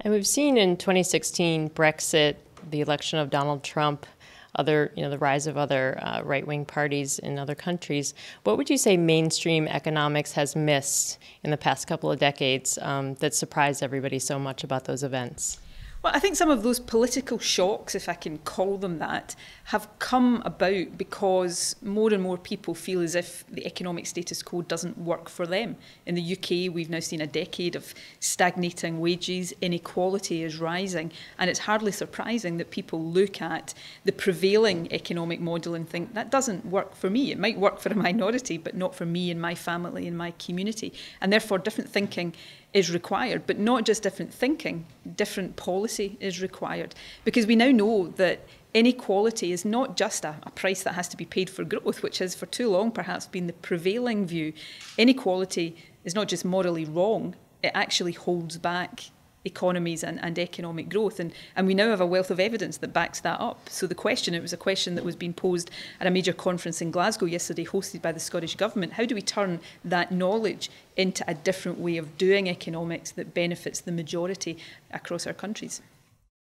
And we've seen in 2016 Brexit, the election of Donald Trump, the rise of other right-wing parties in other countries. What would you say mainstream economics has missed in the past couple of decades that surprised everybody so much about those events? Well, I think some of those political shocks, if I can call them that, have come about because more and more people feel as if the economic status quo doesn't work for them. In the UK, we've now seen a decade of stagnating wages, inequality is rising, and it's hardly surprising that people look at the prevailing economic model and think, that doesn't work for me. It might work for a minority, but not for me and my family and my community. And therefore, different thinking is required, but not just different thinking, different policy is required. Because we now know that inequality is not just a price that has to be paid for growth, which has for too long perhaps been the prevailing view. Inequality is not just morally wrong, it actually holds back economies and economic growth. And we now have a wealth of evidence that backs that up. So it was a question that was being posed at a major conference in Glasgow yesterday, hosted by the Scottish Government. How do we turn that knowledge into a different way of doing economics that benefits the majority across our countries?